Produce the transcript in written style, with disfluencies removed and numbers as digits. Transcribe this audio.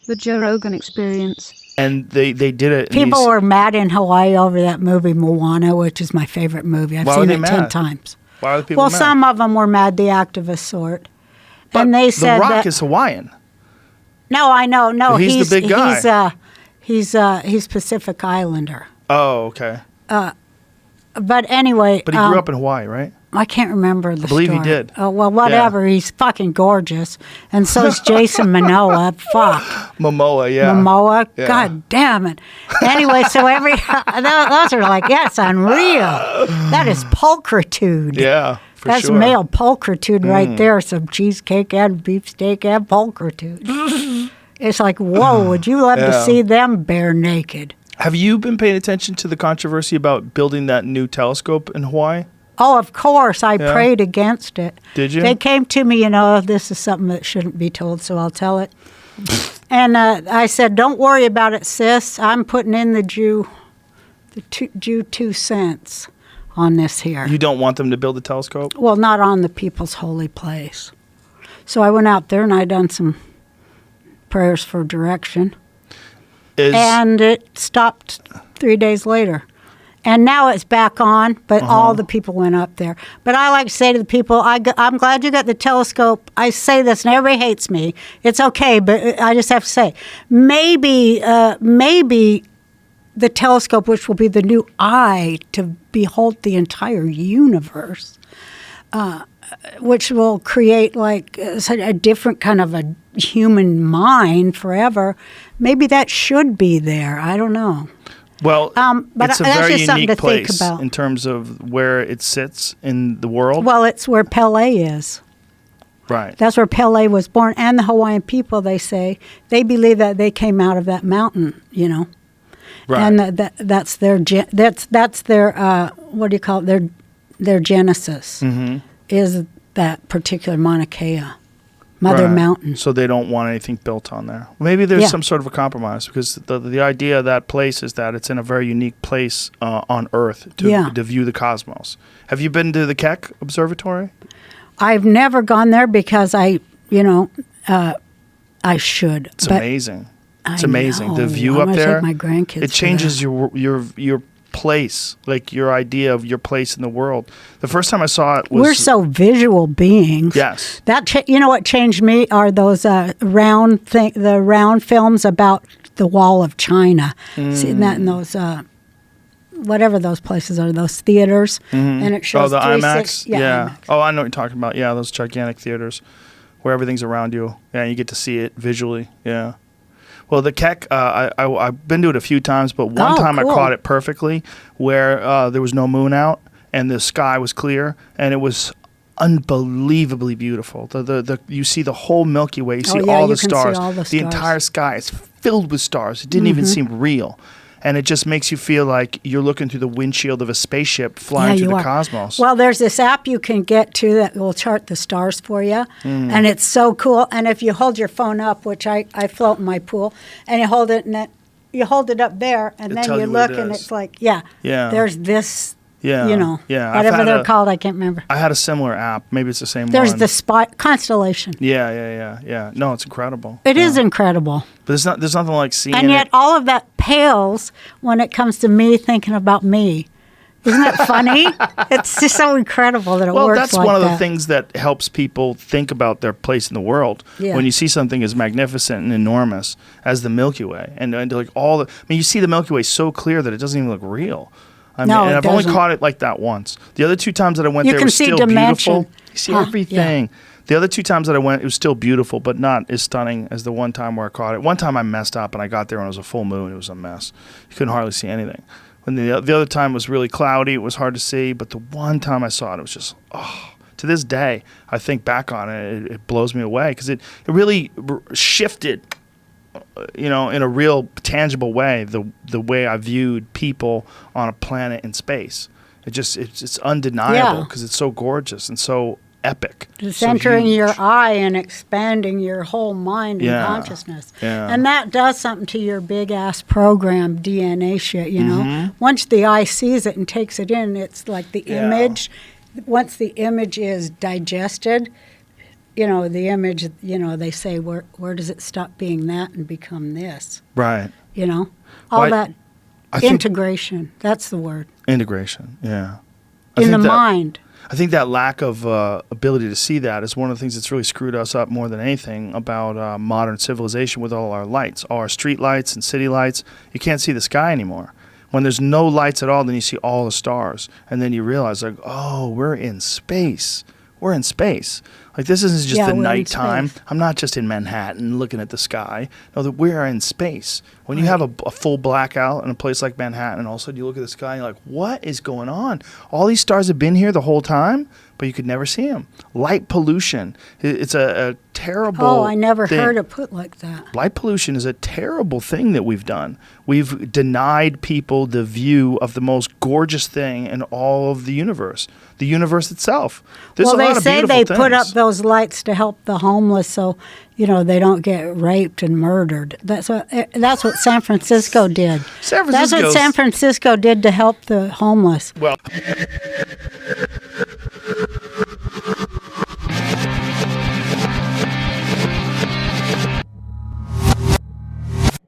The Joe Rogan Experience. And they did it. People were mad in Hawaii over that movie Moana, which is my favorite movie. I've seen it 10 times. Why are the people mad? Well, some of them were mad, the activist sort. But and they said The Rock is Hawaiian. No, I know. No, he's the big guy. He's Pacific Islander. Oh, okay. But anyway. But he grew up in Hawaii, right? I can't remember the story. I believe he did. Oh, well, whatever. Yeah. He's fucking gorgeous. And so is Jason Momoa. Fuck. Momoa, yeah. Momoa. Yeah. God damn it. Anyway, so those are like, that's unreal. That is pulchritude. Yeah, for That's sure. male pulchritude right there. Some cheesecake and beefsteak and pulchritude. It's like, whoa, would you love to see them bare naked? Have you been paying attention to the controversy about building that new telescope in Hawaii? Oh, of course. I prayed against it. Did you? They came to me, this is something that shouldn't be told, so I'll tell it. And I said, don't worry about it, sis. I'm putting in the Jew 2 cents on this here. You don't want them to build a telescope? Well, not on the people's holy place. So I went out there and I done some prayers for direction. And it stopped 3 days later. And now it's back on, but all the people went up there. But I like to say to the people, I'm glad you got the telescope. I say this, and everybody hates me. It's okay, but I just have to say, maybe the telescope, which will be the new eye to behold the entire universe, which will create like a different kind of a human mind forever, maybe that should be there. I don't know. Well, but it's a that's very just something unique to think place about. in terms of where it sits in the world. Well, it's where Pele is. Right. That's where Pele was born. And the Hawaiian people, they say, they believe that they came out of that mountain, Right. And that's their what do you call it? Their genesis is that particular Mauna Kea. Mother Mountain. So they don't want anything built on there. Maybe there's some sort of a compromise, because the idea of that place is that it's in a very unique place on Earth to view the cosmos. Have you been to the Keck Observatory? I've never gone there because I should. It's amazing. It's amazing. The view up there. Take my grandkids. It changes your place, like your idea of your place in the world. The first time I saw it was... We're so visual beings. Yes. What changed me are those round films about the Wall of China. Seeing that in those, whatever those places are, those theaters. And it shows... Oh, the IMAX? Yeah. IMAX. Oh, I know what you're talking about. Yeah, those gigantic theaters where everything's around you. Yeah, you get to see it visually. Yeah. Well, the Keck, I've been to it a few times, but one time cool. I caught it perfectly where there was no moon out and the sky was clear, and it was unbelievably beautiful. You see the whole Milky Way. You see all the stars. The entire sky is filled with stars. It didn't even seem real. And it just makes you feel like you're looking through the windshield of a spaceship flying through the cosmos. Well, there's this app you can get to that will chart the stars for you, and it's so cool. And if you hold your phone up, which I float in my pool, and you hold it up there, and then you look, and it's like, there's this. Whatever they're called, I can't remember. I had a similar app. Maybe it's the same There's one. There's the constellation. Yeah. No, it's incredible. It is incredible. But there's nothing like seeing it. And yet all of that pales when it comes to me thinking about me. Isn't that funny? It's just so incredible that it works like that. Well, that's one of the things that helps people think about their place in the world. Yeah. When you see something as magnificent and enormous as the Milky Way. And like you see the Milky Way so clear that it doesn't even look real. I've only caught it like that once. The other two times that I went there, it was still beautiful. You see everything. Yeah. The other two times that I went, it was still beautiful, but not as stunning as the one time where I caught it. One time I messed up, and I got there and it was a full moon. It was a mess. You couldn't hardly see anything. When the other time was really cloudy, it was hard to see. But the one time I saw it, it was just, to this day, I think back on it, it blows me away, because it really shifted, in a real tangible way, the way I viewed people on a planet in space. It's undeniable because it's so gorgeous and so epic. It's entering your eye and expanding your whole mind and consciousness. Yeah. And that does something to your big-ass program DNA shit, know. Once the eye sees it and takes it in, it's like the image. Once the image is digested, the image, they say, where does it stop being that and become this? Right. All that integration. That's the word. Integration, yeah. In the mind. I think that lack of ability to see that is one of the things that's really screwed us up more than anything about modern civilization with all our lights, all our street lights and city lights. You can't see the sky anymore. When there's no lights at all, then you see all the stars. And then you realize, like, oh, we're in space. We're in space. Like, this isn't just the nighttime. I'm not just in Manhattan looking at the sky. No, that we are in space. When you have a full blackout in a place like Manhattan, and all of a sudden you look at the sky and you're like, what is going on? All these stars have been here the whole time, but you could never see them. Light pollution. It's a terrible Oh, I never thing. heard it put like that. Light pollution is a terrible thing that we've done. We've denied people the view of the most gorgeous thing in all of the universe itself. There's a lot of beautiful things. They say they put up those lights to help the homeless so, they don't get raped and murdered. That's what San Francisco did. That's what San Francisco did to help the homeless. Well...